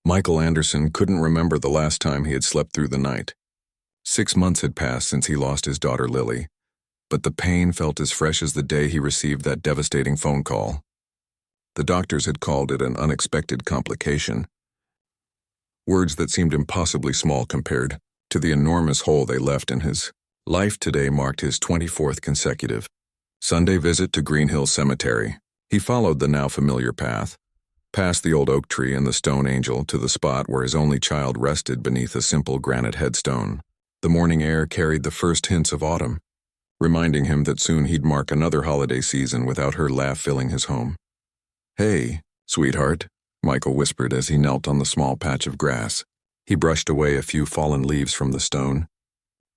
Michael Anderson couldn't remember the last time he had slept through the night. 6 months had passed since he lost his daughter Lily, but the pain felt as fresh as the day he received that devastating phone call. The doctors had called it an unexpected complication, words that seemed impossibly small compared to the enormous hole they left in his life. Today marked his 24th consecutive Sunday visit to Green Hill Cemetery. He followed the now familiar path, past the old oak tree and the stone angel to the spot where his only child rested beneath a simple granite headstone. The morning air carried the first hints of autumn, reminding him that soon he'd mark another holiday season without her laugh filling his home. "Hey, sweetheart," Michael whispered as he knelt on the small patch of grass. He brushed away a few fallen leaves from the stone,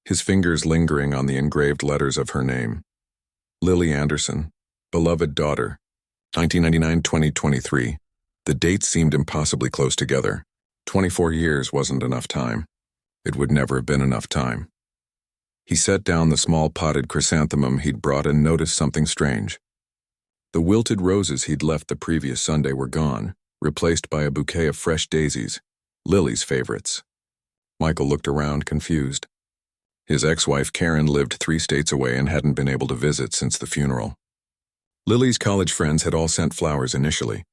his fingers lingering on the engraved letters of her name. Lily Anderson, beloved daughter, 1999-2023. The dates seemed impossibly close together. 24 years wasn't enough time. It would never have been enough time. He set down the small potted chrysanthemum he'd brought and noticed something strange. The wilted roses he'd left the previous Sunday were gone, replaced by a bouquet of fresh daisies, Lily's favorites. Michael looked around, confused. His ex-wife Karen lived 3 states away and hadn't been able to visit since the funeral. Lily's college friends had all sent flowers initially,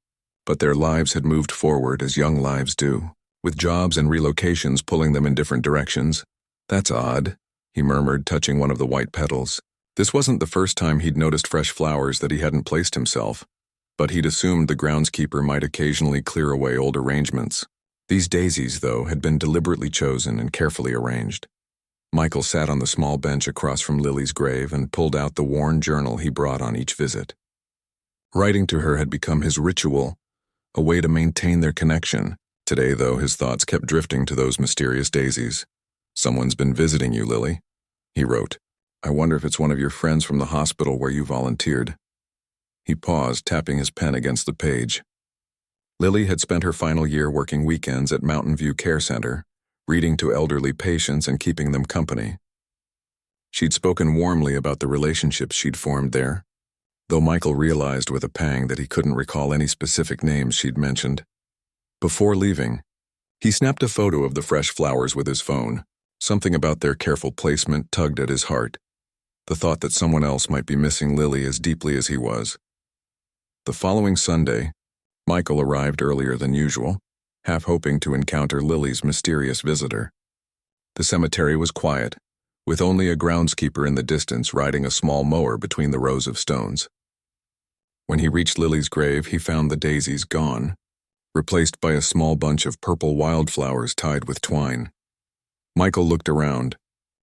but their lives had moved forward as young lives do, with jobs and relocations pulling them in different directions. "That's odd," he murmured, touching one of the white petals. This wasn't the first time he'd noticed fresh flowers that he hadn't placed himself, but he'd assumed the groundskeeper might occasionally clear away old arrangements. These daisies, though, had been deliberately chosen and carefully arranged. Michael sat on the small bench across from Lily's grave and pulled out the worn journal he brought on each visit. Writing to her had become his ritual, a way to maintain their connection. Today, though, his thoughts kept drifting to those mysterious daisies. "Someone's been visiting you, Lily," he wrote. "I wonder if it's one of your friends from the hospital where you volunteered." He paused, tapping his pen against the page. Lily had spent her final year working weekends at Mountain View Care Center, reading to elderly patients and keeping them company. She'd spoken warmly about the relationships she'd formed there, though Michael realized with a pang that he couldn't recall any specific names she'd mentioned. Before leaving, he snapped a photo of the fresh flowers with his phone. Something about their careful placement tugged at his heart, the thought that someone else might be missing Lily as deeply as he was. The following Sunday, Michael arrived earlier than usual, half hoping to encounter Lily's mysterious visitor. The cemetery was quiet, with only a groundskeeper in the distance riding a small mower between the rows of stones. When he reached Lily's grave, he found the daisies gone, replaced by a small bunch of purple wildflowers tied with twine. Michael looked around,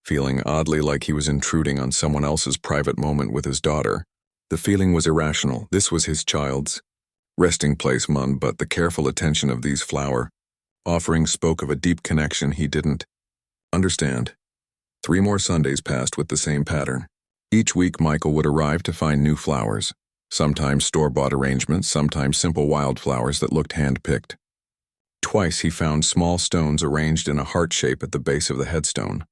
feeling oddly like he was intruding on someone else's private moment with his daughter. The feeling was irrational. This was his child's resting place, but the careful attention of these flower offerings spoke of a deep connection he didn't understand. 3 more Sundays passed with the same pattern. Each week Michael would arrive to find new flowers, sometimes store-bought arrangements, sometimes simple wildflowers that looked hand-picked. Twice he found small stones arranged in a heart shape at the base of the headstone.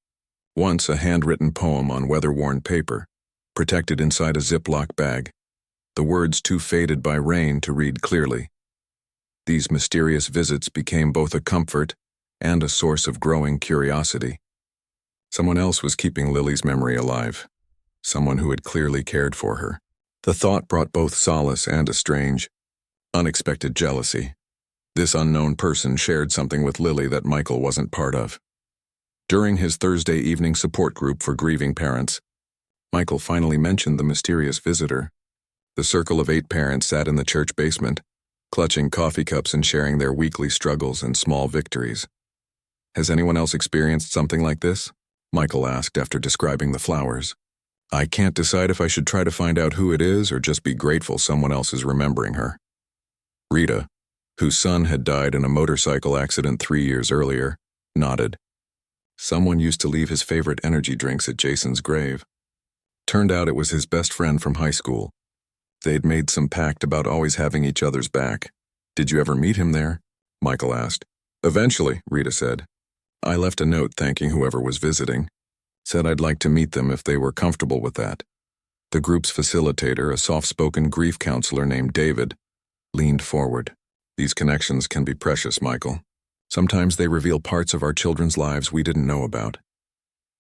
Once a handwritten poem on weather-worn paper, protected inside a Ziploc bag, the words too faded by rain to read clearly. These mysterious visits became both a comfort and a source of growing curiosity. Someone else was keeping Lily's memory alive, someone who had clearly cared for her. The thought brought both solace and a strange, unexpected jealousy. This unknown person shared something with Lily that Michael wasn't part of. During his Thursday evening support group for grieving parents, Michael finally mentioned the mysterious visitor. The circle of 8 parents sat in the church basement, clutching coffee cups and sharing their weekly struggles and small victories. "Has anyone else experienced something like this?" Michael asked after describing the flowers. "I can't decide if I should try to find out who it is or just be grateful someone else is remembering her." Rita, whose son had died in a motorcycle accident 3 years earlier, nodded. Someone used to leave his favorite energy drinks at Jason's grave. Turned out it was his best friend from high school. They'd made some pact about always having each other's back. "Did you ever meet him there?" Michael asked. "Eventually," Rita said. "I left a note thanking whoever was visiting. Said I'd like to meet them if they were comfortable with that." The group's facilitator, a soft-spoken grief counselor named David, leaned forward. "These connections can be precious, Michael. Sometimes they reveal parts of our children's lives we didn't know about.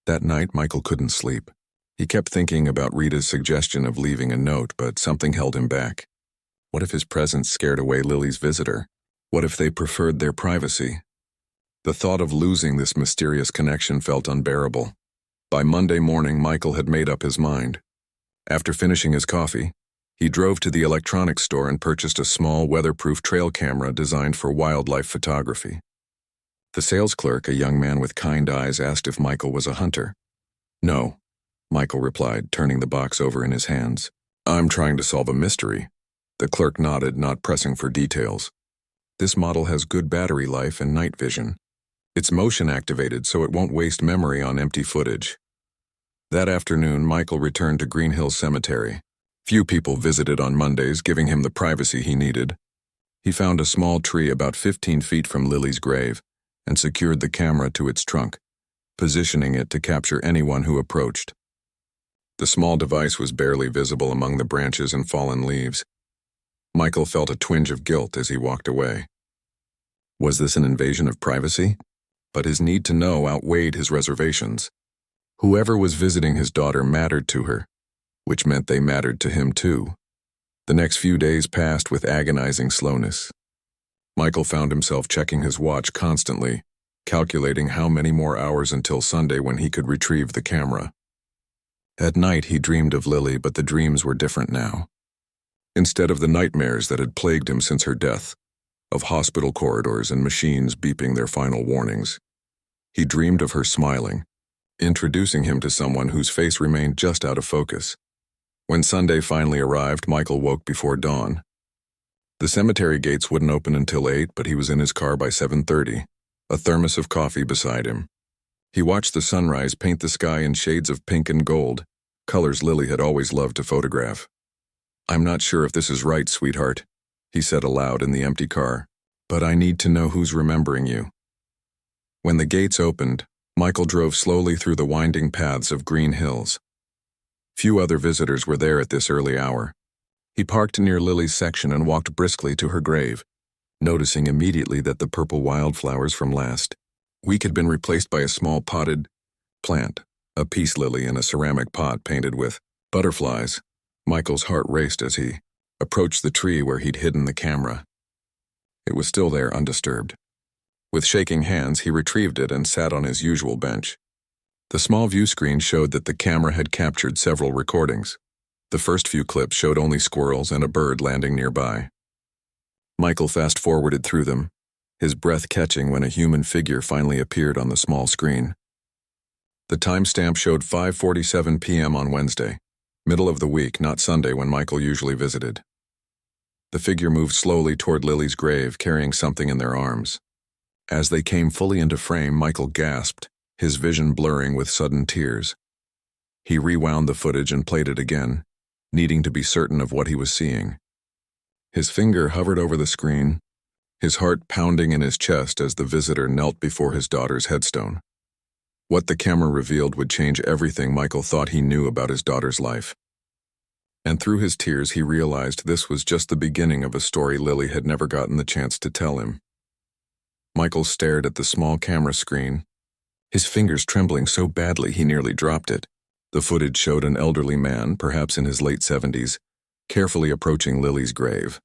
That night, Michael couldn't sleep. He kept thinking about Rita's suggestion of leaving a note, but something held him back. What if his presence scared away Lily's visitor? What if they preferred their privacy? The thought of losing this mysterious connection felt unbearable. By Monday morning, Michael had made up his mind. After finishing his coffee, he drove to the electronics store and purchased a small weatherproof trail camera designed for wildlife photography. The sales clerk, a young man with kind eyes, asked if Michael was a hunter. "No," Michael replied, turning the box over in his hands. "I'm trying to solve a mystery." The clerk nodded, not pressing for details. "This model has good battery life and night vision. It's motion activated, so it won't waste memory on empty footage." That afternoon, Michael returned to Green Hills Cemetery. Few people visited on Mondays, giving him the privacy he needed. He found a small tree about 15 feet from Lily's grave and secured the camera to its trunk, positioning it to capture anyone who approached. The small device was barely visible among the branches and fallen leaves. Michael felt a twinge of guilt as he walked away. Was this an invasion of privacy? But his need to know outweighed his reservations. Whoever was visiting his daughter mattered to her, which meant they mattered to him too. The next few days passed with agonizing slowness. Michael found himself checking his watch constantly, calculating how many more hours until Sunday when he could retrieve the camera. At night, he dreamed of Lily, but the dreams were different now. Instead of the nightmares that had plagued him since her death, of hospital corridors and machines beeping their final warnings, he dreamed of her smiling, introducing him to someone whose face remained just out of focus. When Sunday finally arrived, Michael woke before dawn. The cemetery gates wouldn't open until 8, but he was in his car by 7:30, a thermos of coffee beside him. He watched the sunrise paint the sky in shades of pink and gold, colors Lily had always loved to photograph. "I'm not sure if this is right, sweetheart," he said aloud in the empty car, "but I need to know who's remembering you." When the gates opened, Michael drove slowly through the winding paths of Green Hills. Few other visitors were there at this early hour. He parked near Lily's section and walked briskly to her grave, noticing immediately that the purple wildflowers from last week had been replaced by a small potted plant, a peace lily in a ceramic pot painted with butterflies. Michael's heart raced as he approached the tree where he'd hidden the camera. It was still there, undisturbed. With shaking hands, he retrieved it and sat on his usual bench. The small view screen showed that the camera had captured several recordings. The first few clips showed only squirrels and a bird landing nearby. Michael fast-forwarded through them, his breath catching when a human figure finally appeared on the small screen. The timestamp showed 5:47 p.m. on Wednesday, middle of the week, not Sunday when Michael usually visited. The figure moved slowly toward Lily's grave, carrying something in their arms. As they came fully into frame, Michael gasped, his vision blurring with sudden tears. He rewound the footage and played it again, needing to be certain of what he was seeing. His finger hovered over the screen, his heart pounding in his chest as the visitor knelt before his daughter's headstone. What the camera revealed would change everything Michael thought he knew about his daughter's life. And through his tears, he realized this was just the beginning of a story Lily had never gotten the chance to tell him. Michael stared at the small camera screen, his fingers trembling so badly he nearly dropped it. The footage showed an elderly man, perhaps in his late 70s, carefully approaching Lily's grave.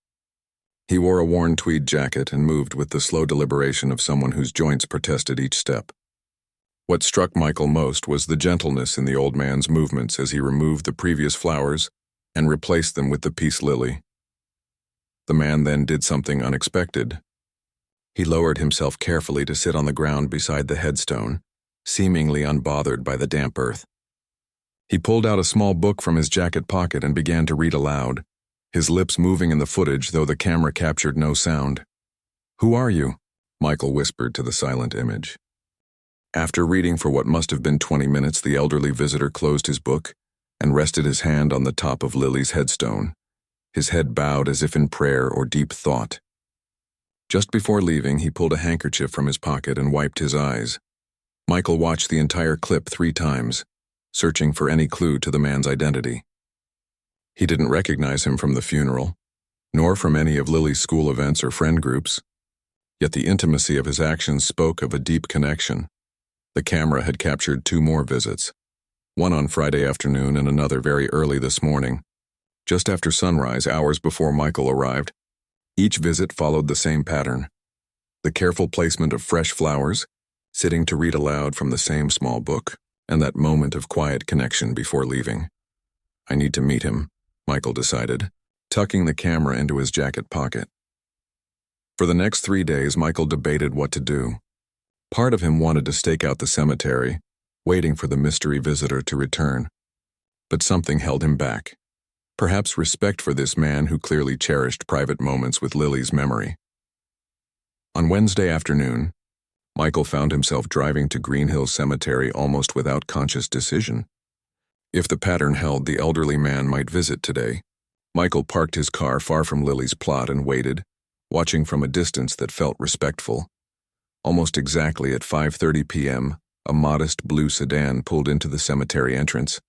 He wore a worn tweed jacket and moved with the slow deliberation of someone whose joints protested each step. What struck Michael most was the gentleness in the old man's movements as he removed the previous flowers and replaced them with the peace lily. The man then did something unexpected. He lowered himself carefully to sit on the ground beside the headstone, seemingly unbothered by the damp earth. He pulled out a small book from his jacket pocket and began to read aloud, his lips moving in the footage though the camera captured no sound. "Who are you?" Michael whispered to the silent image. After reading for what must have been 20 minutes, the elderly visitor closed his book and rested his hand on the top of Lily's headstone, his head bowed as if in prayer or deep thought. Just before leaving, he pulled a handkerchief from his pocket and wiped his eyes. Michael watched the entire clip 3 times, searching for any clue to the man's identity. He didn't recognize him from the funeral, nor from any of Lily's school events or friend groups. yet the intimacy of his actions spoke of a deep connection. The camera had captured 2 more visits, one on Friday afternoon and another very early this morning, just after sunrise, hours before Michael arrived. Each visit followed the same pattern: the careful placement of fresh flowers, sitting to read aloud from the same small book, and that moment of quiet connection before leaving. I need to meet him, Michael decided, tucking the camera into his jacket pocket. For the next 3 days, Michael debated what to do. Part of him wanted to stake out the cemetery, waiting for the mystery visitor to return. But something held him back. Perhaps respect for this man who clearly cherished private moments with Lily's memory. On Wednesday afternoon, Michael found himself driving to Green Hill Cemetery almost without conscious decision. If the pattern held, the elderly man might visit today. Michael parked his car far from Lily's plot and waited, watching from a distance that felt respectful. Almost exactly at 5:30 p.m., a modest blue sedan pulled into the cemetery entrance.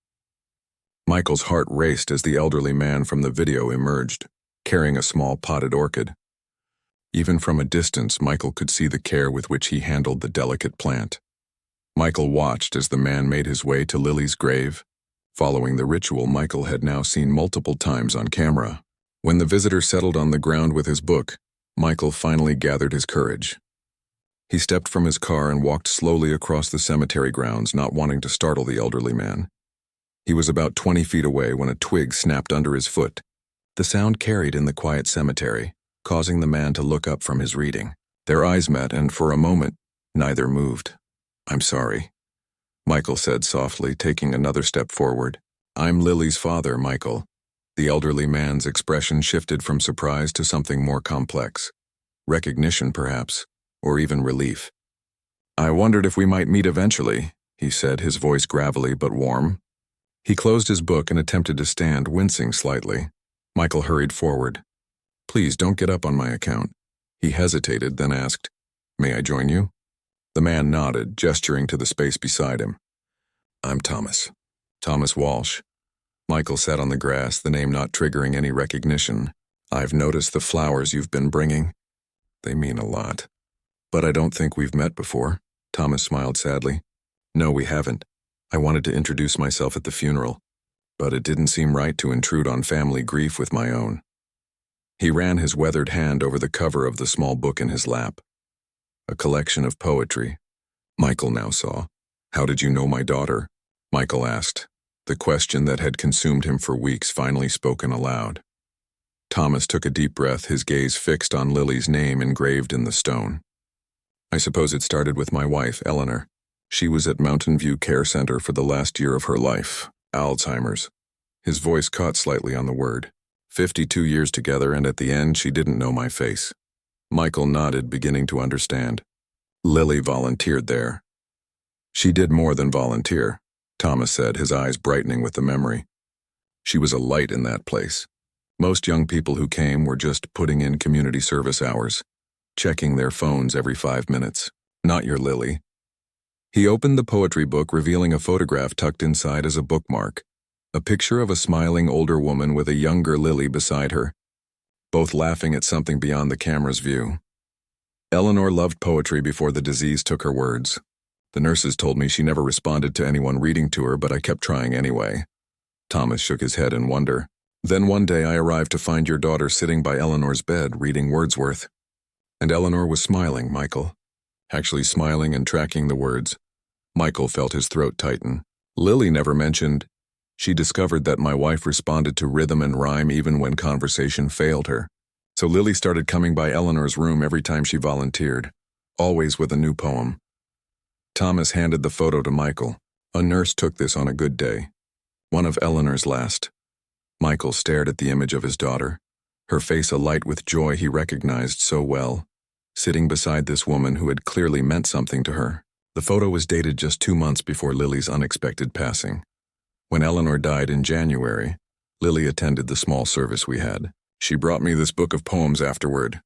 Michael's heart raced as the elderly man from the video emerged, carrying a small potted orchid. Even from a distance, Michael could see the care with which he handled the delicate plant. Michael watched as the man made his way to Lily's grave, following the ritual Michael had now seen multiple times on camera. When the visitor settled on the ground with his book, Michael finally gathered his courage. He stepped from his car and walked slowly across the cemetery grounds, not wanting to startle the elderly man. He was about 20 feet away when a twig snapped under his foot. The sound carried in the quiet cemetery, causing the man to look up from his reading. Their eyes met, and for a moment, neither moved. "I'm sorry," Michael said softly, taking another step forward. "I'm Lily's father, Michael." The elderly man's expression shifted from surprise to something more complex. Recognition, perhaps, or even relief. "I wondered if we might meet eventually," he said, his voice gravelly but warm. He closed his book and attempted to stand, wincing slightly. Michael hurried forward. "Please don't get up on my account." He hesitated, then asked, "May I join you?" The man nodded, gesturing to the space beside him. "I'm Thomas. Thomas Walsh." Michael sat on the grass, the name not triggering any recognition. "I've noticed the flowers you've been bringing. They mean a lot. But I don't think we've met before." Thomas smiled sadly. "No, we haven't. I wanted to introduce myself at the funeral, but it didn't seem right to intrude on family grief with my own." He ran his weathered hand over the cover of the small book in his lap. A collection of poetry. Michael now saw. "How did you know my daughter?" Michael asked, the question that had consumed him for weeks finally spoken aloud. Thomas took a deep breath, his gaze fixed on Lily's name engraved in the stone. "I suppose it started with my wife, Eleanor. She was at Mountain View Care Center for the last year of her life. Alzheimer's." His voice caught slightly on the word. 52 years together, and at the end she didn't know my face. Michael nodded, beginning to understand. "Lily volunteered there." "She did more than volunteer," Thomas said, his eyes brightening with the memory. "She was a light in that place. Most young people who came were just putting in community service hours, checking their phones every 5 minutes. Not your Lily." He opened the poetry book, revealing a photograph tucked inside as a bookmark, a picture of a smiling older woman with a younger Lily beside her, both laughing at something beyond the camera's view. "Eleanor loved poetry before the disease took her words. The nurses told me she never responded to anyone reading to her, but I kept trying anyway." Thomas shook his head in wonder. "Then one day I arrived to find your daughter sitting by Eleanor's bed, reading Wordsworth. And Eleanor was smiling, Michael. Actually smiling and tracking the words." Michael felt his throat tighten. "Lily never mentioned. She discovered that my wife responded to rhythm and rhyme even when conversation failed her. So Lily started coming by Eleanor's room every time she volunteered, always with a new poem." Thomas handed the photo to Michael. "A nurse took this on a good day. One of Eleanor's last." Michael stared at the image of his daughter, her face alight with joy he recognized so well, sitting beside this woman who had clearly meant something to her. The photo was dated just 2 months before Lily's unexpected passing. When Eleanor died in January, Lily attended the small service we had. "She brought me this book of poems afterward."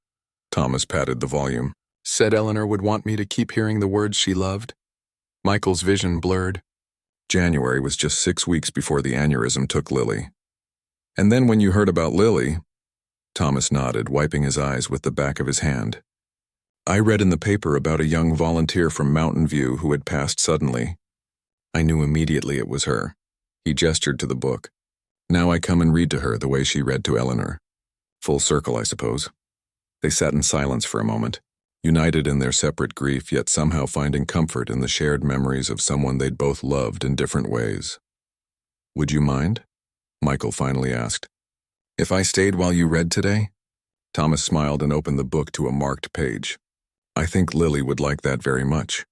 Thomas patted the volume. "Said Eleanor would want me to keep hearing the words she loved." Michael's vision blurred. January was just 6 weeks before the aneurysm took Lily. "And then when you heard about Lily," Thomas nodded, wiping his eyes with the back of his hand. I read in the paper about a young volunteer from Mountain View who had passed suddenly. I knew immediately it was her. He gestured to the book. Now I come and read to her the way she read to Eleanor. Full circle, I suppose. They sat in silence for a moment, united in their separate grief, yet somehow finding comfort in the shared memories of someone they'd both loved in different ways. Would you mind? Michael finally asked. If I stayed while you read today? Thomas smiled and opened the book to a marked page. I think Lily would like that very much.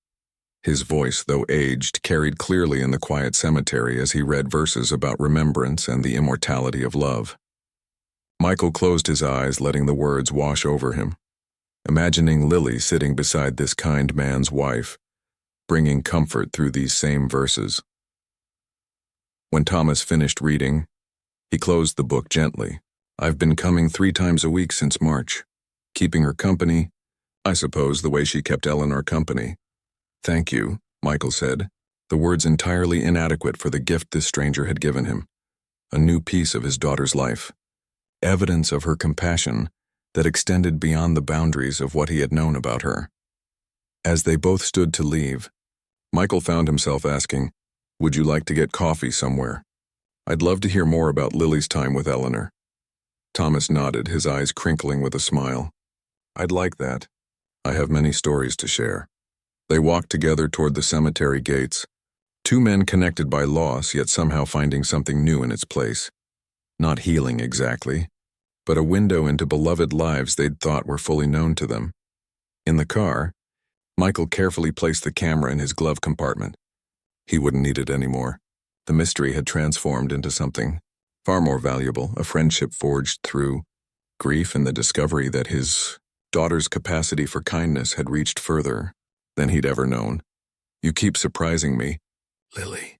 His voice, though aged, carried clearly in the quiet cemetery as he read verses about remembrance and the immortality of love. Michael closed his eyes, letting the words wash over him, imagining Lily sitting beside this kind man's wife, bringing comfort through these same verses. When Thomas finished reading, he closed the book gently. I've been coming 3 times a week since March, keeping her company, I suppose the way she kept Eleanor company. Thank you, Michael said, the words entirely inadequate for the gift this stranger had given him, a new piece of his daughter's life, evidence of her compassion that extended beyond the boundaries of what he had known about her. As they both stood to leave, Michael found himself asking, would you like to get coffee somewhere? I'd love to hear more about Lily's time with Eleanor. Thomas nodded, his eyes crinkling with a smile. I'd like that. I have many stories to share. They walked together toward the cemetery gates, 2 men connected by loss, yet somehow finding something new in its place. Not healing exactly, but a window into beloved lives they'd thought were fully known to them. In the car, Michael carefully placed the camera in his glove compartment. He wouldn't need it anymore. The mystery had transformed into something far more valuable, a friendship forged through grief and the discovery that his daughter's capacity for kindness had reached further than he'd ever known. You keep surprising me, Lily,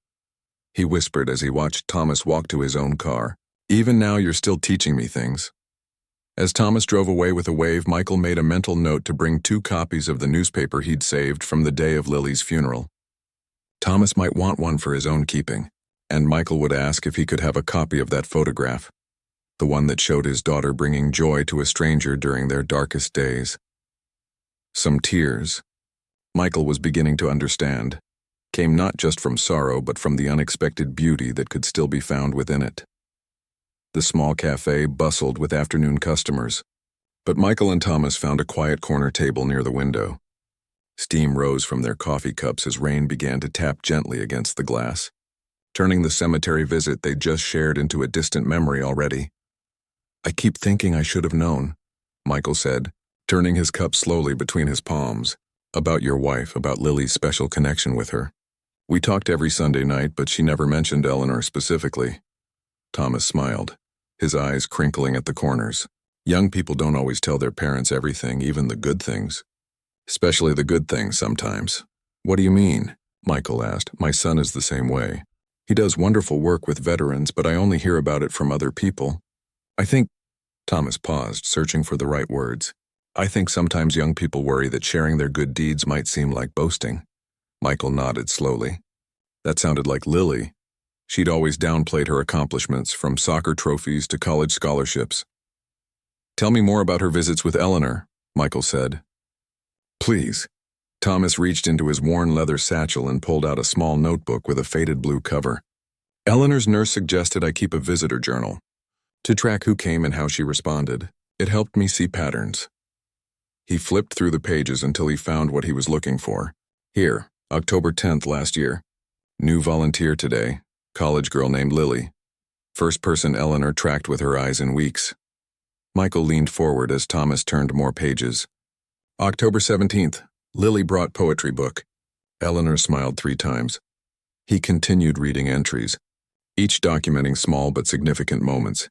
he whispered as he watched Thomas walk to his own car. Even now you're still teaching me things. As Thomas drove away with a wave, Michael made a mental note to bring 2 copies of the newspaper he'd saved from the day of Lily's funeral. Thomas might want one for his own keeping, and Michael would ask if he could have a copy of that photograph, the one that showed his daughter bringing joy to a stranger during their darkest days. Some tears, Michael was beginning to understand, came not just from sorrow but from the unexpected beauty that could still be found within it. The small cafe bustled with afternoon customers, but Michael and Thomas found a quiet corner table near the window. Steam rose from their coffee cups as rain began to tap gently against the glass, turning the cemetery visit they'd just shared into a distant memory already. I keep thinking I should have known, Michael said, turning his cup slowly between his palms. About your wife, about Lily's special connection with her. We talked every Sunday night, but she never mentioned Eleanor specifically. Thomas smiled, his eyes crinkling at the corners. Young people don't always tell their parents everything, even the good things. Especially the good things sometimes. What do you mean? Michael asked. My son is the same way. He does wonderful work with veterans, but I only hear about it from other people. I think, Thomas paused, searching for the right words. I think sometimes young people worry that sharing their good deeds might seem like boasting. Michael nodded slowly. That sounded like Lily. She'd always downplayed her accomplishments, from soccer trophies to college scholarships. Tell me more about her visits with Eleanor, Michael said. Please. Thomas reached into his worn leather satchel and pulled out a small notebook with a faded blue cover. Eleanor's nurse suggested I keep a visitor journal to track who came and how she responded. It helped me see patterns. He flipped through the pages until he found what he was looking for. Here, October 10th last year. New volunteer today, college girl named Lily. First person Eleanor tracked with her eyes in weeks. Michael leaned forward as Thomas turned more pages. October 17th, Lily brought poetry book. Eleanor smiled 3 times. He continued reading entries, each documenting small but significant moments.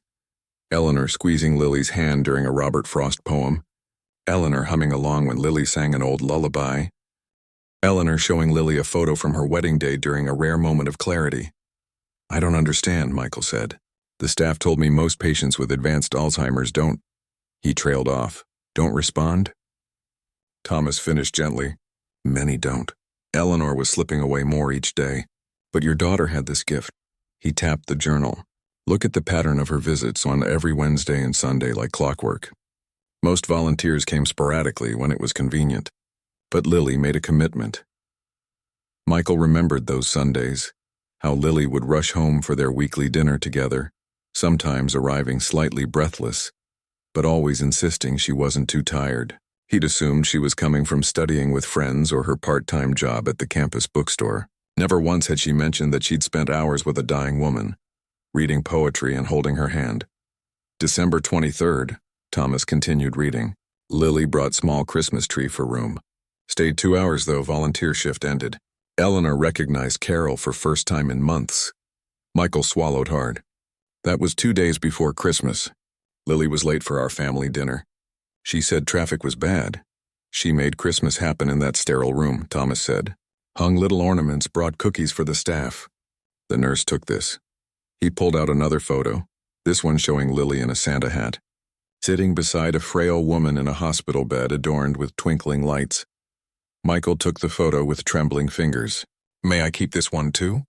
Eleanor squeezing Lily's hand during a Robert Frost poem. Eleanor humming along when Lily sang an old lullaby. Eleanor showing Lily a photo from her wedding day during a rare moment of clarity. I don't understand, Michael said. The staff told me most patients with advanced Alzheimer's don't. He trailed off. Don't respond? Thomas finished gently. Many don't. Eleanor was slipping away more each day. But your daughter had this gift. He tapped the journal. Look at the pattern of her visits on every Wednesday and Sunday like clockwork. Most volunteers came sporadically when it was convenient, but Lily made a commitment. Michael remembered those Sundays, how Lily would rush home for their weekly dinner together, sometimes arriving slightly breathless, but always insisting she wasn't too tired. He'd assumed she was coming from studying with friends or her part-time job at the campus bookstore. Never once had she mentioned that she'd spent hours with a dying woman, reading poetry and holding her hand. December 23rd, Thomas continued reading. Lily brought small Christmas tree for room. Stayed 2 hours though volunteer shift ended. Eleanor recognized Carol for first time in months. Michael swallowed hard. That was 2 days before Christmas. Lily was late for our family dinner. She said traffic was bad. She made Christmas happen in that sterile room, Thomas said. Hung little ornaments, brought cookies for the staff. The nurse took this. He pulled out another photo, this one showing Lily in a Santa hat, sitting beside a frail woman in a hospital bed adorned with twinkling lights. Michael took the photo with trembling fingers. May I keep this one too?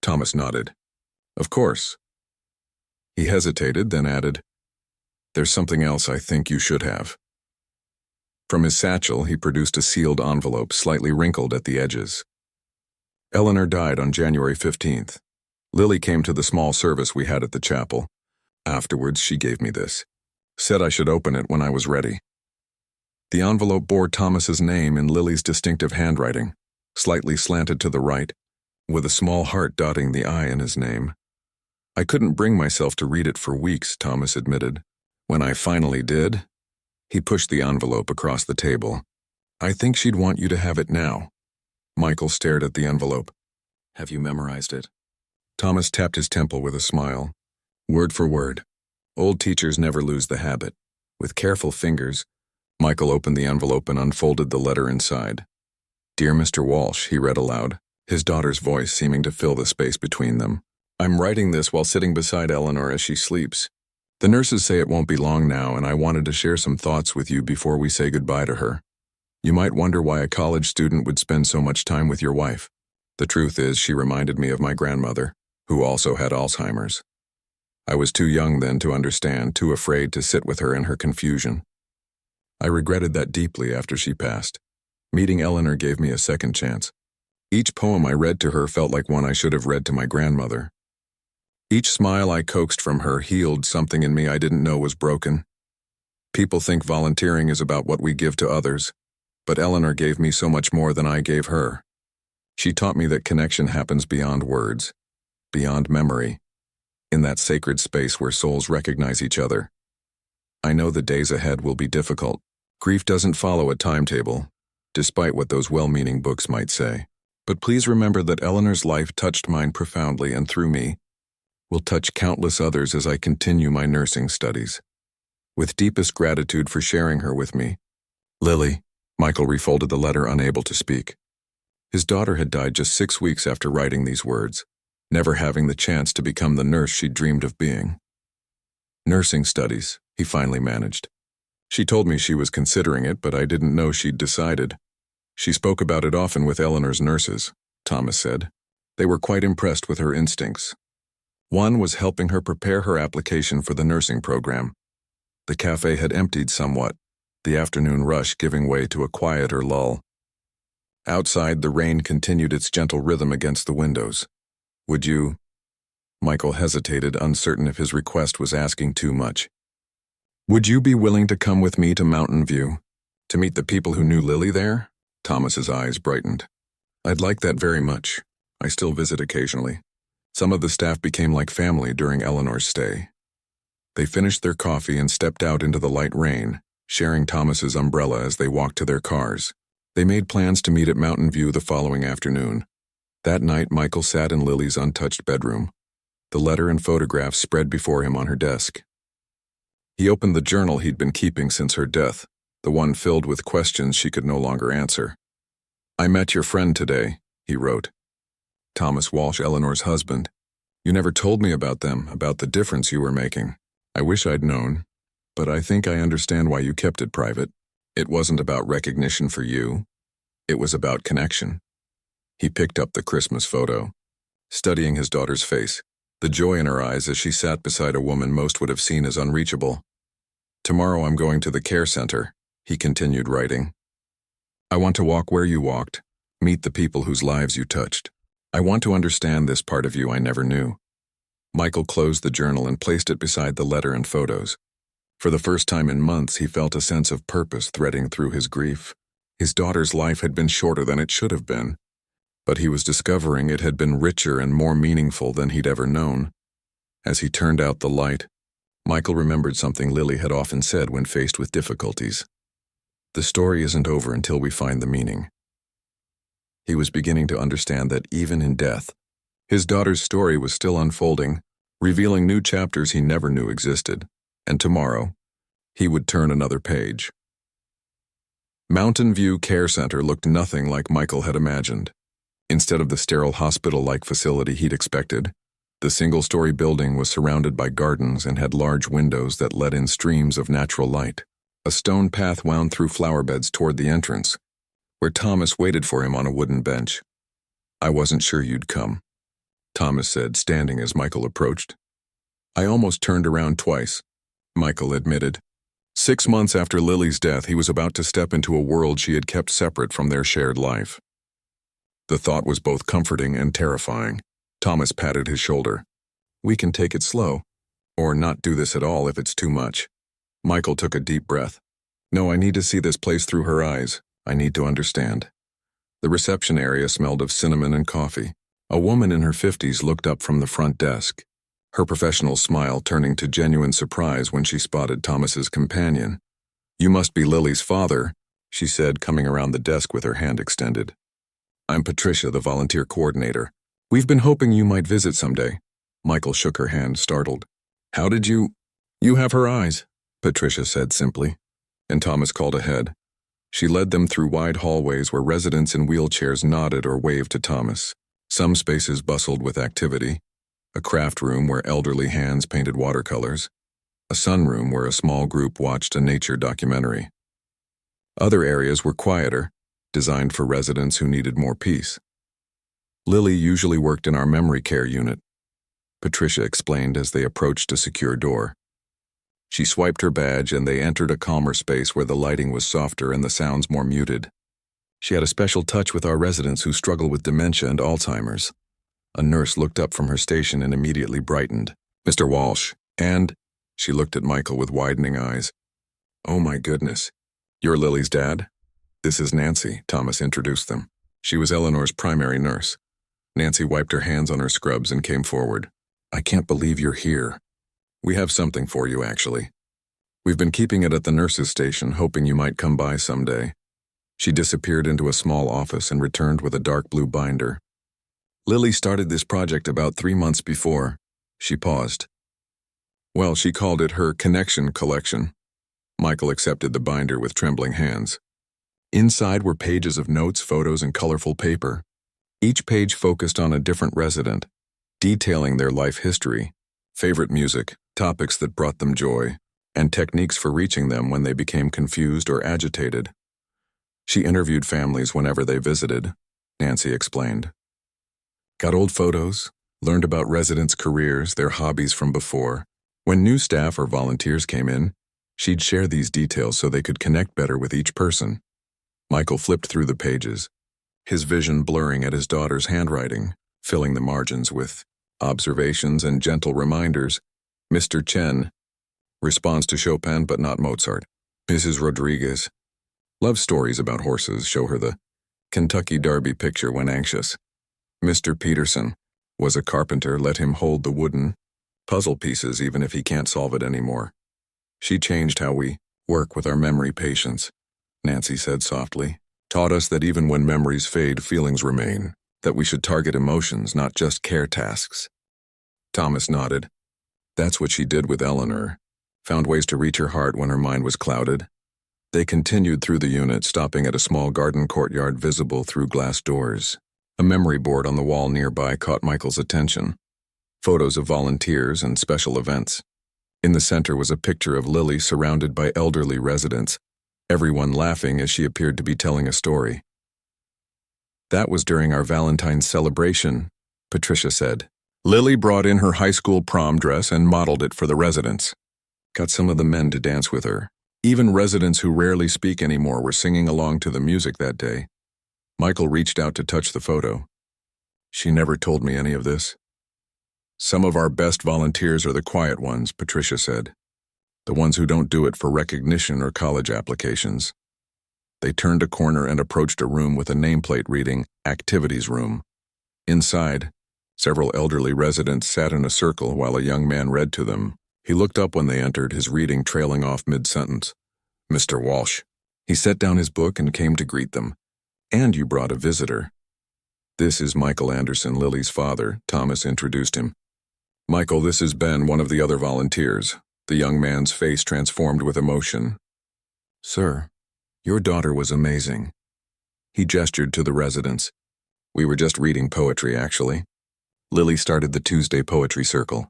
Thomas nodded. Of course. He hesitated, then added, There's something else I think you should have. From his satchel, he produced a sealed envelope, slightly wrinkled at the edges. Eleanor died on January 15th. Lily came to the small service we had at the chapel. Afterwards, she gave me this. Said I should open it when I was ready. The envelope bore Thomas's name in Lily's distinctive handwriting, slightly slanted to the right, with a small heart dotting the I in his name. I couldn't bring myself to read it for weeks, Thomas admitted. When I finally did, he pushed the envelope across the table. I think she'd want you to have it now. Michael stared at the envelope. Have you memorized it? Thomas tapped his temple with a smile. Word for word. Old teachers never lose the habit. With careful fingers, Michael opened the envelope and unfolded the letter inside. Dear Mr. Walsh, he read aloud, his daughter's voice seeming to fill the space between them. I'm writing this while sitting beside Eleanor as she sleeps. The nurses say it won't be long now, and I wanted to share some thoughts with you before we say goodbye to her. You might wonder why a college student would spend so much time with your wife. The truth is, she reminded me of my grandmother, who also had Alzheimer's. I was too young then to understand, too afraid to sit with her in her confusion. I regretted that deeply after she passed. Meeting Eleanor gave me a second chance. Each poem I read to her felt like one I should have read to my grandmother. Each smile I coaxed from her healed something in me I didn't know was broken. People think volunteering is about what we give to others, but Eleanor gave me so much more than I gave her. She taught me that connection happens beyond words, beyond memory, in that sacred space where souls recognize each other. I know the days ahead will be difficult. Grief doesn't follow a timetable, despite what those well-meaning books might say. But please remember that Eleanor's life touched mine profoundly and through me, will touch countless others as I continue my nursing studies. With deepest gratitude for sharing her with me. Lily. Michael refolded the letter, unable to speak. His daughter had died just 6 weeks after writing these words, never having the chance to become the nurse she dreamed of being. Nursing studies, he finally managed. She told me she was considering it, but I didn't know she'd decided. She spoke about it often with Eleanor's nurses, Thomas said. They were quite impressed with her instincts. One was helping her prepare her application for the nursing program. The cafe had emptied somewhat, the afternoon rush giving way to a quieter lull. Outside, the rain continued its gentle rhythm against the windows. Would you? Michael hesitated, uncertain if his request was asking too much. Would you be willing to come with me to Mountain View, to meet the people who knew Lily there? Thomas's eyes brightened. I'd like that very much. I still visit occasionally. Some of the staff became like family during Eleanor's stay. They finished their coffee and stepped out into the light rain, sharing Thomas's umbrella as they walked to their cars. They made plans to meet at Mountain View the following afternoon. That night, Michael sat in Lily's untouched bedroom. The letter and photographs spread before him on her desk. He opened the journal he'd been keeping since her death, the one filled with questions she could no longer answer. I met your friend today, he wrote. Thomas Walsh, Eleanor's husband. You never told me about them, about the difference you were making. I wish I'd known, but I think I understand why you kept it private. It wasn't about recognition for you. It was about connection. He picked up the Christmas photo, studying his daughter's face, the joy in her eyes as she sat beside a woman most would have seen as unreachable. Tomorrow I'm going to the care center, he continued writing. I want to walk where you walked, meet the people whose lives you touched. I want to understand this part of you I never knew. Michael closed the journal and placed it beside the letter and photos. For the first time in months, he felt a sense of purpose threading through his grief. His daughter's life had been shorter than it should have been, but he was discovering it had been richer and more meaningful than he'd ever known. As he turned out the light, Michael remembered something Lily had often said when faced with difficulties. The story isn't over until we find the meaning. He was beginning to understand that even in death, his daughter's story was still unfolding, revealing new chapters he never knew existed, and tomorrow, he would turn another page. Mountain View Care Center looked nothing like Michael had imagined. Instead of the sterile hospital-like facility he'd expected, the single-story building was surrounded by gardens and had large windows that let in streams of natural light. A stone path wound through flower beds toward the entrance, where Thomas waited for him on a wooden bench. I wasn't sure you'd come, Thomas said, standing as Michael approached. I almost turned around twice, Michael admitted. 6 months after Lily's death, he was about to step into a world she had kept separate from their shared life. The thought was both comforting and terrifying. Thomas patted his shoulder. We can take it slow, or not do this at all if it's too much. Michael took a deep breath. No, I need to see this place through her eyes. I need to understand. The reception area smelled of cinnamon and coffee. A woman in her 50s looked up from the front desk, her professional smile turning to genuine surprise when she spotted Thomas's companion. You must be Lily's father, she said, coming around the desk with her hand extended. I'm Patricia, the volunteer coordinator. We've been hoping you might visit someday. Michael shook her hand, startled. How did you? You have her eyes, Patricia said simply, and Thomas called ahead. She led them through wide hallways where residents in wheelchairs nodded or waved to Thomas. Some spaces bustled with activity. A craft room where elderly hands painted watercolors. A sunroom where a small group watched a nature documentary. Other areas were quieter, designed for residents who needed more peace. Lily usually worked in our memory care unit, Patricia explained as they approached a secure door. She swiped her badge and they entered a calmer space where the lighting was softer and the sounds more muted. She had a special touch with our residents who struggle with dementia and Alzheimer's. A nurse looked up from her station and immediately brightened. Mr. Walsh, and she looked at Michael with widening eyes. Oh my goodness, you're Lily's dad? This is Nancy, Thomas introduced them. She was Eleanor's primary nurse. Nancy wiped her hands on her scrubs and came forward. I can't believe you're here. We have something for you, actually. We've been keeping it at the nurse's station, hoping you might come by someday. She disappeared into a small office and returned with a dark blue binder. Lily started this project about 3 months before. She paused. Well, she called it her Connection Collection. Michael accepted the binder with trembling hands. Inside were pages of notes, photos, and colorful paper. Each page focused on a different resident, detailing their life history, favorite music, topics that brought them joy, and techniques for reaching them when they became confused or agitated. She interviewed families whenever they visited, Nancy explained. Got old photos, learned about residents' careers, their hobbies from before. When new staff or volunteers came in, she'd share these details so they could connect better with each person. Michael flipped through the pages, his vision blurring at his daughter's handwriting, filling the margins with observations and gentle reminders. Mr. Chen, responds to Chopin but not Mozart. Mrs. Rodriguez, love stories about horses, show her the Kentucky Derby picture when anxious. Mr. Peterson was a carpenter, let him hold the wooden puzzle pieces even if he can't solve it anymore. She changed how we work with our memory patients, Nancy said softly. Taught us that even when memories fade, feelings remain, that we should target emotions, not just care tasks. Thomas nodded. That's what she did with Eleanor, found ways to reach her heart when her mind was clouded. They continued through the unit, stopping at a small garden courtyard visible through glass doors. A memory board on the wall nearby caught Michael's attention. Photos of volunteers and special events. In the center was a picture of Lily surrounded by elderly residents, everyone laughing as she appeared to be telling a story. That was during our Valentine's celebration, Patricia said. Lily brought in her high school prom dress and modeled it for the residents. got some of the men to dance with her. Even residents who rarely speak anymore were singing along to the music that day. Michael reached out to touch the photo. She never told me any of this. Some of our best volunteers are the quiet ones, Patricia said. The ones who don't do it for recognition or college applications. They turned a corner and approached a room with a nameplate reading, Activities Room. Inside, several elderly residents sat in a circle while a young man read to them. He looked up when they entered, his reading trailing off mid-sentence. Mr. Walsh. He set down his book and came to greet them. And you brought a visitor. This is Michael Anderson, Lily's father, Thomas introduced him. Michael, this is Ben, one of the other volunteers. The young man's face transformed with emotion. Sir, your daughter was amazing. He gestured to the residents. We were just reading poetry, actually. Lily started the Tuesday Poetry Circle.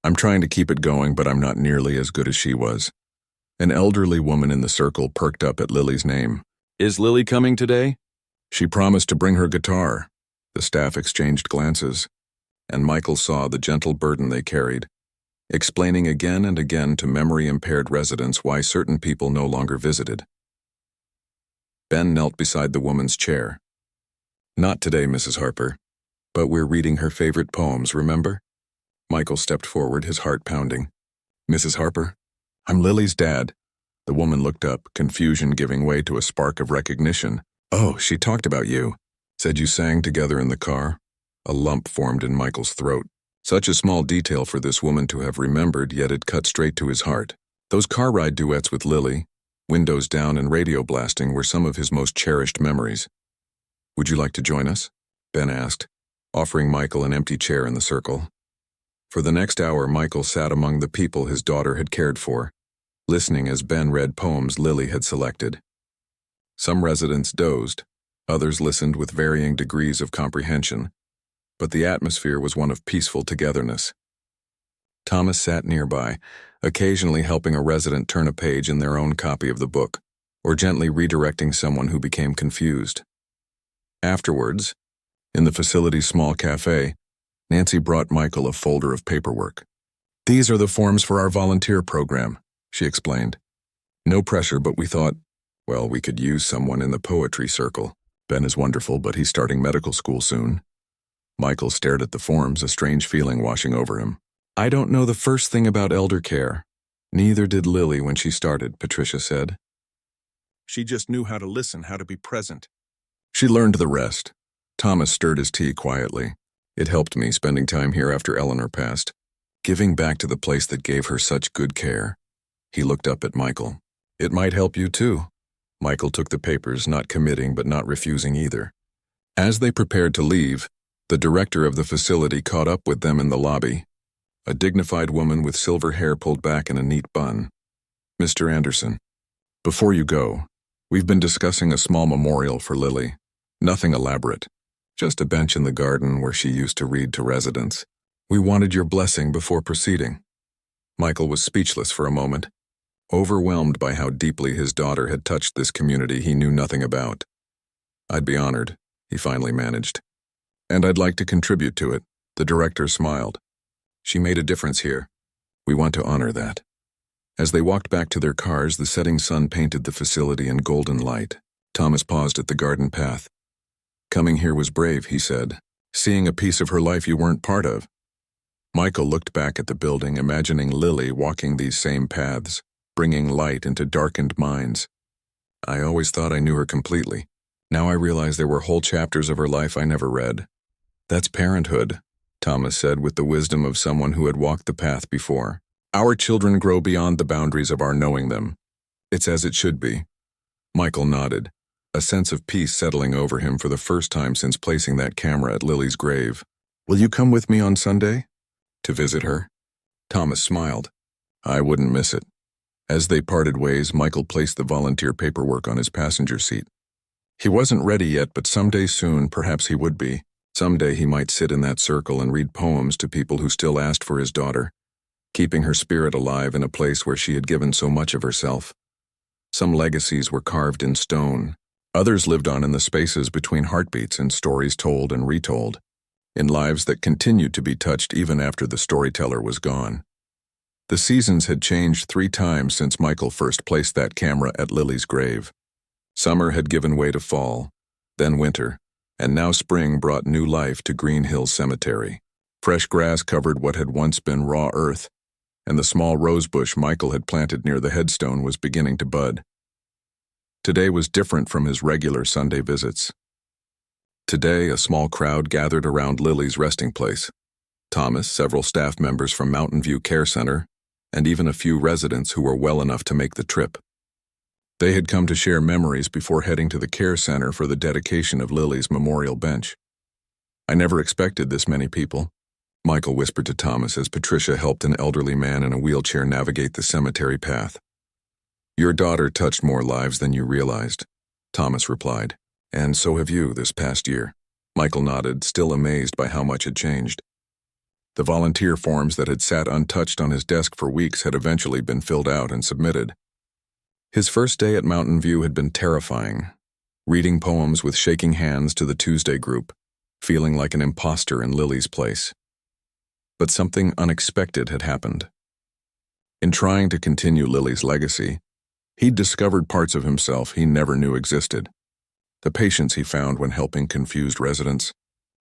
I'm trying to keep it going, but I'm not nearly as good as she was. An elderly woman in the circle perked up at Lily's name. Is Lily coming today? She promised to bring her guitar. The staff exchanged glances, and Michael saw the gentle burden they carried, explaining again and again to memory-impaired residents why certain people no longer visited. Ben knelt beside the woman's chair. Not today, Mrs. Harper, but we're reading her favorite poems, remember? Michael stepped forward, his heart pounding. Mrs. Harper, I'm Lily's dad. The woman looked up, confusion giving way to a spark of recognition. Oh, she talked about you. Said you sang together in the car. A lump formed in Michael's throat. Such a small detail for this woman to have remembered, yet it cut straight to his heart. Those car ride duets with Lily, windows down and radio blasting, were some of his most cherished memories. Would you like to join us? Ben asked, offering Michael an empty chair in the circle. For the next hour, Michael sat among the people his daughter had cared for, listening as Ben read poems Lily had selected. Some residents dozed, others listened with varying degrees of comprehension, but the atmosphere was one of peaceful togetherness. Thomas sat nearby, occasionally helping a resident turn a page in their own copy of the book, or gently redirecting someone who became confused. Afterwards, in the facility's small cafe, Nancy brought Michael a folder of paperwork. These are the forms for our volunteer program, she explained. No pressure, but we thought, well, we could use someone in the poetry circle. Ben is wonderful, but he's starting medical school soon. Michael stared at the forms, a strange feeling washing over him. I don't know the first thing about elder care. Neither did Lily when she started, Patricia said. She just knew how to listen, how to be present. She learned the rest. Thomas stirred his tea quietly. It helped me spending time here after Eleanor passed, giving back to the place that gave her such good care. He looked up at Michael. It might help you too. Michael took the papers, not committing but not refusing either. As they prepared to leave, the director of the facility caught up with them in the lobby, a dignified woman with silver hair pulled back in a neat bun. Mr. Anderson, before you go, we've been discussing a small memorial for Lily. Nothing elaborate. Just a bench in the garden where she used to read to residents. We wanted your blessing before proceeding. Michael was speechless for a moment, overwhelmed by how deeply his daughter had touched this community he knew nothing about. I'd be honored, he finally managed. And I'd like to contribute to it, the director smiled. She made a difference here. We want to honor that. As they walked back to their cars, the setting sun painted the facility in golden light. Thomas paused at the garden path. Coming here was brave, he said. Seeing a piece of her life you weren't part of. Michael looked back at the building, imagining Lily walking these same paths, bringing light into darkened minds. I always thought I knew her completely. Now I realize there were whole chapters of her life I never read. That's parenthood, Thomas said with the wisdom of someone who had walked the path before. Our children grow beyond the boundaries of our knowing them. It's as it should be. Michael nodded, a sense of peace settling over him for the first time since placing that camera at Lily's grave. Will you come with me on Sunday? To visit her? Thomas smiled. I wouldn't miss it. As they parted ways, Michael placed the volunteer paperwork on his passenger seat. He wasn't ready yet, but someday soon, perhaps he would be. Someday he might sit in that circle and read poems to people who still asked for his daughter, keeping her spirit alive in a place where she had given so much of herself. Some legacies were carved in stone. Others lived on in the spaces between heartbeats and stories told and retold, in lives that continued to be touched even after the storyteller was gone. The seasons had changed 3 times since Michael first placed that camera at Lily's grave. Summer had given way to fall, then winter, and now spring brought new life to Green Hills Cemetery. Fresh grass covered what had once been raw earth, and the small rosebush Michael had planted near the headstone was beginning to bud. Today was different from his regular Sunday visits. Today, a small crowd gathered around Lily's resting place. Thomas, several staff members from Mountain View Care Center, and even a few residents who were well enough to make the trip. They had come to share memories before heading to the care center for the dedication of Lily's memorial bench. "I never expected this many people," Michael whispered to Thomas as Patricia helped an elderly man in a wheelchair navigate the cemetery path. "Your daughter touched more lives than you realized," Thomas replied. "And so have you this past year." Michael nodded, still amazed by how much had changed. The volunteer forms that had sat untouched on his desk for weeks had eventually been filled out and submitted. His first day at Mountain View had been terrifying, reading poems with shaking hands to the Tuesday group, feeling like an imposter in Lily's place. But something unexpected had happened. In trying to continue Lily's legacy, he'd discovered parts of himself he never knew existed. The patience he found when helping confused residents,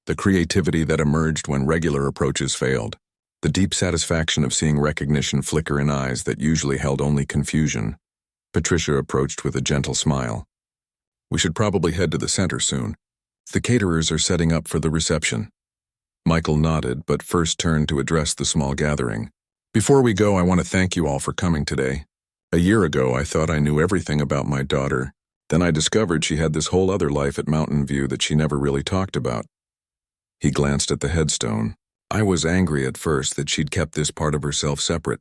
the creativity that emerged when regular approaches failed, the deep satisfaction of seeing recognition flicker in eyes that usually held only confusion. Patricia approached with a gentle smile. "We should probably head to the center soon. The caterers are setting up for the reception." Michael nodded, but first turned to address the small gathering. "Before we go, I want to thank you all for coming today. A year ago, I thought I knew everything about my daughter. Then I discovered she had this whole other life at Mountain View that she never really talked about." He glanced at the headstone. "I was angry at first that she'd kept this part of herself separate.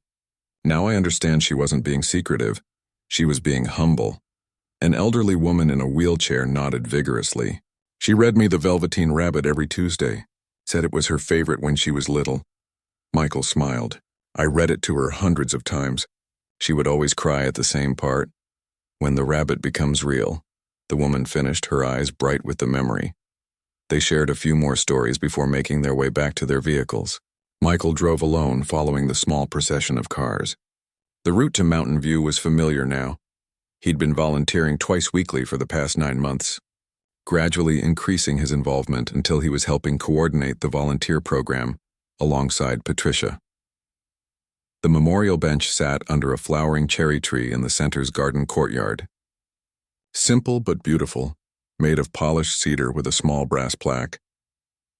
Now I understand she wasn't being secretive. She was being humble." An elderly woman in a wheelchair nodded vigorously. "She read me The Velveteen Rabbit every Tuesday. Said it was her favorite when she was little." Michael smiled. "I read it to her hundreds of times. She would always cry at the same part. When the rabbit becomes real," the woman finished, her eyes bright with the memory. They shared a few more stories before making their way back to their vehicles. Michael drove alone, following the small procession of cars. The route to Mountain View was familiar now. He'd been volunteering twice weekly for the past 9 months, gradually increasing his involvement until he was helping coordinate the volunteer program alongside Patricia. The memorial bench sat under a flowering cherry tree in the center's garden courtyard. Simple but beautiful, made of polished cedar with a small brass plaque,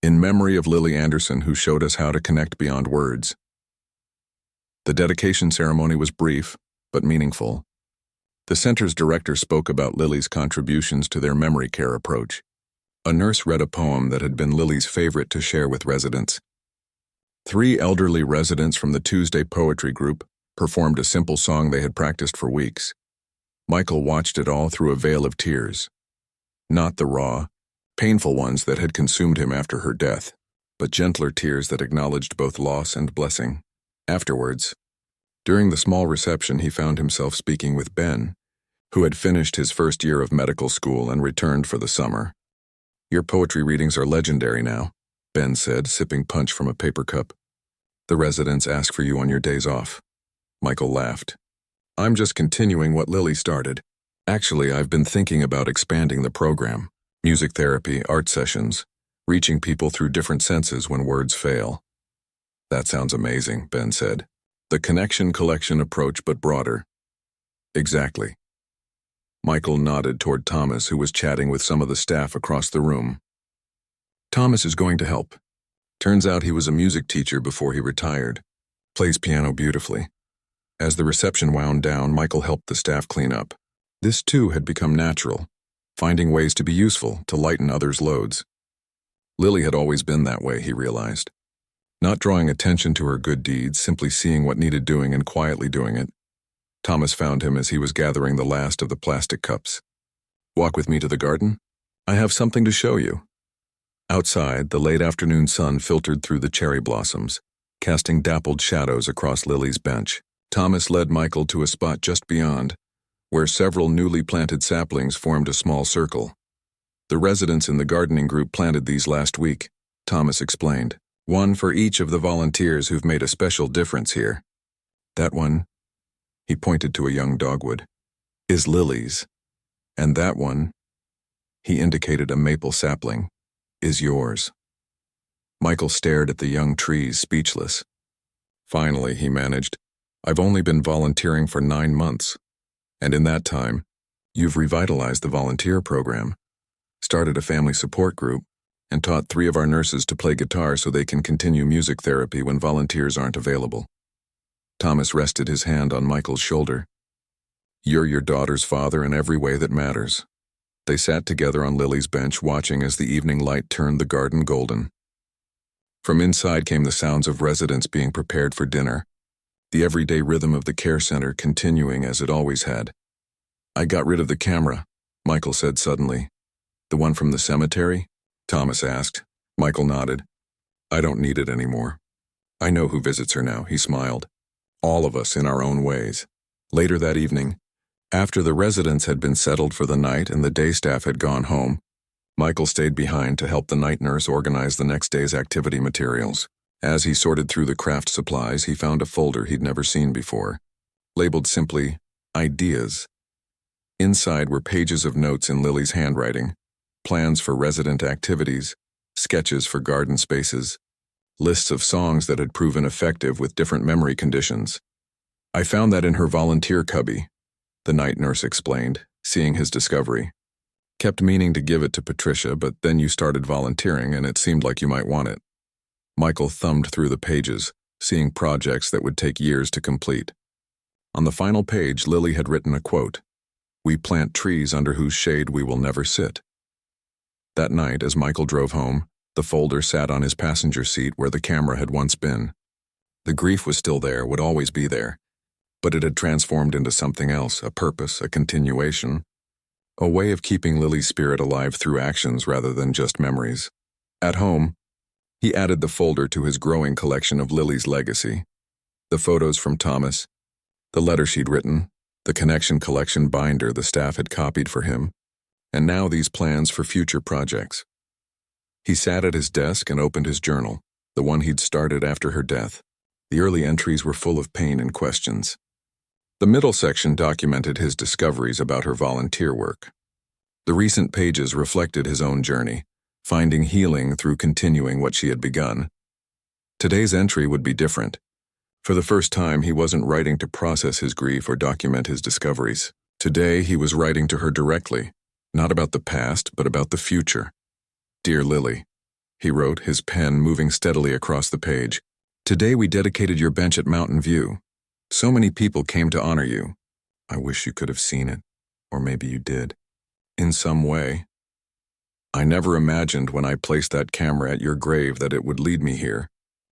"In memory of Lily Anderson, who showed us how to connect beyond words." The dedication ceremony was brief, but meaningful. The center's director spoke about Lily's contributions to their memory care approach. A nurse read a poem that had been Lily's favorite to share with residents. 3 elderly residents from the Tuesday poetry group performed a simple song they had practiced for weeks. Michael watched it all through a veil of tears. Not the raw, painful ones that had consumed him after her death, but gentler tears that acknowledged both loss and blessing. Afterwards, during the small reception, he found himself speaking with Ben, who had finished his first year of medical school and returned for the summer. "Your poetry readings are legendary now," Ben said, sipping punch from a paper cup. "The residents ask for you on your days off." Michael laughed. "I'm just continuing what Lily started. Actually, I've been thinking about expanding the program. Music therapy, art sessions, reaching people through different senses when words fail." "That sounds amazing," Ben said. "The connection collection approach, but broader." "Exactly." Michael nodded toward Thomas, who was chatting with some of the staff across the room. "Thomas is going to help. Turns out he was a music teacher before he retired. Plays piano beautifully." As the reception wound down, Michael helped the staff clean up. This too had become natural, finding ways to be useful, to lighten others' loads. Lily had always been that way, he realized. Not drawing attention to her good deeds, simply seeing what needed doing and quietly doing it. Thomas found him as he was gathering the last of the plastic cups. "Walk with me to the garden? I have something to show you." Outside, the late afternoon sun filtered through the cherry blossoms, casting dappled shadows across Lily's bench. Thomas led Michael to a spot just beyond, where several newly planted saplings formed a small circle. "The residents in the gardening group planted these last week," Thomas explained. "One for each of the volunteers who've made a special difference here." That one, he pointed to a young dogwood, is Lily's. And that one, he indicated a maple sapling, is yours. Michael stared at the young trees, speechless. Finally, he managed, I've only been volunteering for 9 months. And in that time, you've revitalized the volunteer program, started a family support group, and taught 3 of our nurses to play guitar so they can continue music therapy when volunteers aren't available. Thomas rested his hand on Michael's shoulder. You're your daughter's father in every way that matters. They sat together on Lily's bench, watching as the evening light turned the garden golden. From inside came the sounds of residents being prepared for dinner, the everyday rhythm of the care center continuing as it always had. I got rid of the camera, Michael said suddenly. The one from the cemetery? Thomas asked. Michael nodded. I don't need it anymore. I know who visits her now, he smiled. All of us in our own ways. Later that evening, after the residents had been settled for the night and the day staff had gone home, Michael stayed behind to help the night nurse organize the next day's activity materials. As he sorted through the craft supplies, he found a folder he'd never seen before, labeled simply, Ideas. Inside were pages of notes in Lily's handwriting, plans for resident activities, sketches for garden spaces, lists of songs that had proven effective with different memory conditions. I found that in her volunteer cubby, the night nurse explained, seeing his discovery. Kept meaning to give it to Patricia, but then you started volunteering and it seemed like you might want it. Michael thumbed through the pages, seeing projects that would take years to complete. On the final page, Lily had written a quote, We plant trees under whose shade we will never sit. That night, as Michael drove home, the folder sat on his passenger seat where the camera had once been. The grief was still there, would always be there, but it had transformed into something else, a purpose, a continuation, a way of keeping Lily's spirit alive through actions rather than just memories. At home, he added the folder to his growing collection of Lily's legacy. The photos from Thomas, the letter she'd written, the connection collection binder the staff had copied for him, and now these plans for future projects. He sat at his desk and opened his journal, the one he'd started after her death. The early entries were full of pain and questions. The middle section documented his discoveries about her volunteer work. The recent pages reflected his own journey, finding healing through continuing what she had begun. Today's entry would be different. For the first time, he wasn't writing to process his grief or document his discoveries. Today, he was writing to her directly, not about the past, but about the future. Dear Lily, he wrote, his pen moving steadily across the page. Today we dedicated your bench at Mountain View. So many people came to honor you. I wish you could have seen it, or maybe you did. In some way. I never imagined when I placed that camera at your grave that it would lead me here.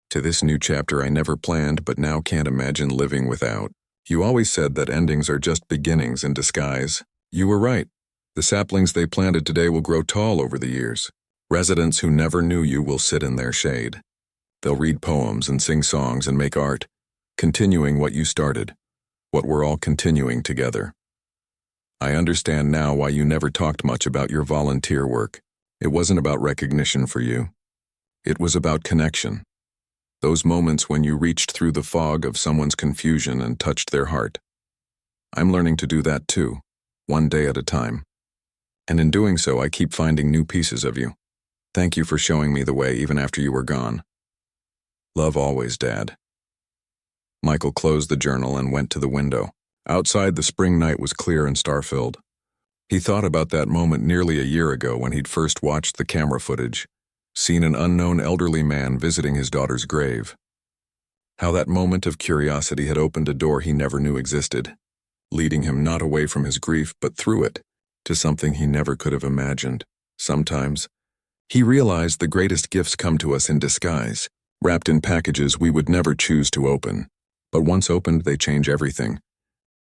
To this new chapter I never planned but now can't imagine living without. You always said that endings are just beginnings in disguise. You were right. The saplings they planted today will grow tall over the years. Residents who never knew you will sit in their shade. They'll read poems and sing songs and make art, continuing what you started, what we're all continuing together. I understand now why you never talked much about your volunteer work. It wasn't about recognition for you. It was about connection. Those moments when you reached through the fog of someone's confusion and touched their heart. I'm learning to do that too, one day at a time. And in doing so, I keep finding new pieces of you. Thank you for showing me the way even after you were gone. Love always, Dad. Michael closed the journal and went to the window. Outside, the spring night was clear and star-filled. He thought about that moment nearly a year ago when he'd first watched the camera footage, seen an unknown elderly man visiting his daughter's grave. How that moment of curiosity had opened a door he never knew existed, leading him not away from his grief but through it, to something he never could have imagined. Sometimes, he realized the greatest gifts come to us in disguise, wrapped in packages we would never choose to open. But once opened, they change everything.